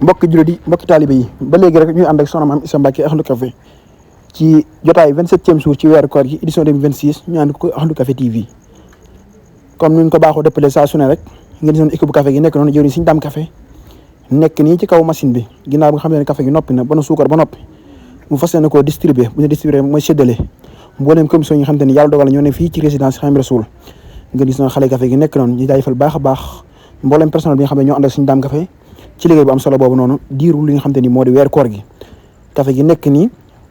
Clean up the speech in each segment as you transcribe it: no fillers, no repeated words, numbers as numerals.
mbokki jullit yi mbokki taalibe yi ba léegi rek ñuy ànd ak soxna Maam Issa Mbacké Ahlu Café ci jotaay 27e jour ci weeru koor gi édition 2026 ñu ànd ko Ahlu Café TV comme ni ñu ko baaxoo dëppale saa su ne rek ngeen gis noonu équipe bu café gi nekk noonu jëriñ Sëñ Dame Café nekk nii ci kaw machine bi ginnaaw bi nga xam ne café gi noppi na ba na suukar ba noppi mu fas yéene koo distribuer bu ñu distribuer mooy séddale mbooleem commission yi nga xam te ni yàlla dogal ñoo ne fii ci résidence Xaadimu Rasuul ngeen gis noonu xale café gi nekk noonu ñu jaajëfal baax a baax mbooleem personnel bi nga xam ne ñoo ànd ak Sëñ Dame Café ci liggéey bu am solo boobu noonu diiru li nga xam te ni moo di weer koor gi café gi nekk nii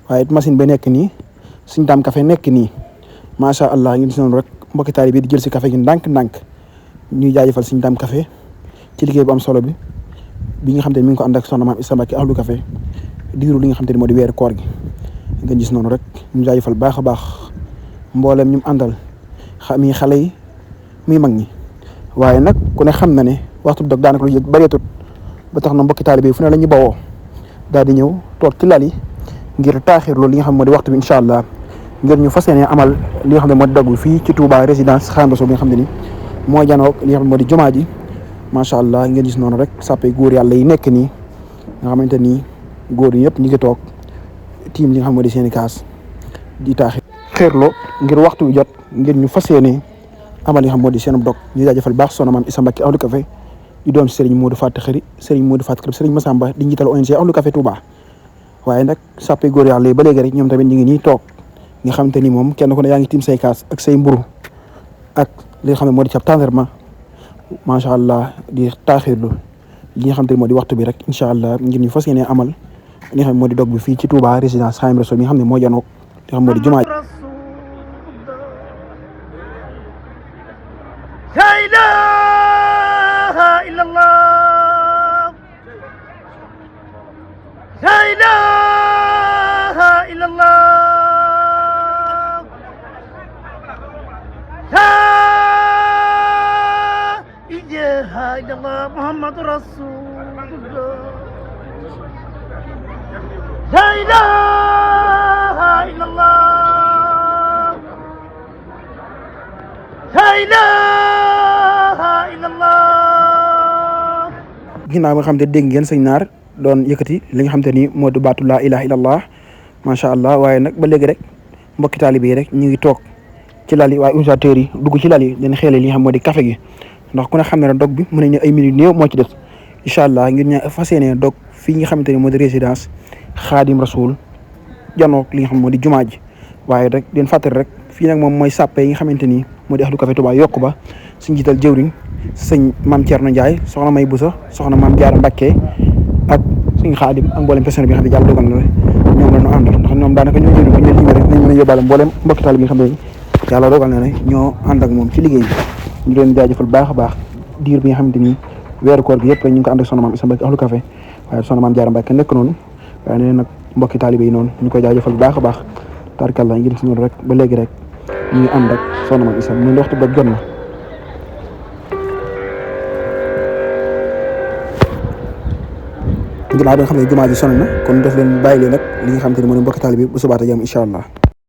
waaye machine ba nekk nii Sëñ Dame Café nekk nii macha allah ngeen gis noonu rek mbokki taali bi di jël si café gi ndànk-ndànk ñuy jaajëfal Sëñ Dame Café ci liggéey bu am solo bi nga xam te ni mi ngi ko ànd ak soxna Maam Issa Mbacké Ahlu Café diiru li nga xam te ni moo di weer koor gi ngeen gis noonu rek ñu jaajëfal baax a baax mboolem ñu àndal mi xale yi muy mag ñi waaye nag ku ne xam na ne waxtu dog daanaka lu bëreetut ba tax na mbokki taalibe fu ne la ñu bawoo daal di ñëw toog ci lal yi ngir taaxirlu li nga xam moo di waxtu bi incha allah ngir ñu fas yéene amal li nga xam ne moo di dogg fii ci Touba résidence Xaadimu Rasuul bi nga xam ne ni moo janoog li nga xam ne moo di jumaa ji macha allah ngeen gis noonu rek sàppe góor yàlla yi nekk nii nga xamante ni góor yi yëpp ñu ngi toog tiim li nga xam moo di seen i kaas di taaxir xeerloo ngir waxtu bi jot ngir ñu fas yéene amal li nga xam moo di seen dog ñu jaajëfal baax soxna Maam Issa Mbacké Ahlu Café di doom Serigne Modou Faty Khary Serigne Modou Faty Khary Serigne Massamba di njiital ONG Ahlu Café Touba waaye nag sàppe góor yàlla yi ba léegi rek ñoom tamit ñu ngi nii toog nga xamante ni moom kenn ku ne yaa ngi tiim say kaas ak say mburu ak li nga xam ne moo di cab tàndarma macha allah di taaxirlu li nga xamante ni moo di waxtu bi rek incha allah ngir ñu fas yéene amal li nga xam ne moo di dog bi fii ci Touba résidence Xaadimu Rasuul mi nga xam ne moo janoog li nga xam moo di jumaa لا إله إلا الله لا إله إلا الله محمد رسول الله لا إله إلا الله لا إله إلا الله ginnaaw nga xam ne dégg ngeen sëñ naar doon yëkkati li nga xam te ni moo di baatu laa ilaha illallah macha allah waaye nag ba léegi rek mbokki taalibe yi rek ñu ngi toog ci lal yi waaye utilisateurs yi dugg ci lal yi dañ xeele li nga xam moo di café gi ndax ku ne xam ne ne dog bi mën nañ ne ay minutes néew moo ci des incha allah ngir ñu fas yéene dog fii nga xamante ni moo di résidence Xaadimu Rasuul janoog li nga xam moo di jumaa ji waaye rek den fàttali rek fii nag moom mooy sàppe yi nga xamante ni moo di Ahlu Café Touba yokku ba suñ jiital jëwriñ sëñ Maam Thierno Ndiaye soxna May Boussa soxna Maam Diarra Mbacké ak suñu Xaadim ak mboolem personne bi nga xam ne jàll dogal na ñoom la ñu àndal ndax ñoom daanaka ñoo jëriñ bu ñu leen rek nañ mën a yóbbaale mboolem mbokki taalibe bi nga xam ne yàlla dogal na ne ñoo ànd ak moom ci liggéey bi ñu leen jaajëfal baax a baax diir bi nga xamante ni weeru koor gi yëpp rek ñu ngi ko ànd ak soxna Maam Issa Mbacké Ahlu Café waaye soxna Maam Diarra Mbacké nekk noonu waaye nee nag mbokki taalibe yi noonu ñu koy jaajëfal baax a baax tarkalla ngir si noonu rek ba léegi rek ñu ngi ànd ak soxna Maam Issa mu waxtu ba jot na ginnaaw bi nga xam ne jumaa ji sonn na kon def leen bàyyi leen nag li nga xam te ne moo ne mbokki taalibe bi bu subaata jàmm incha allah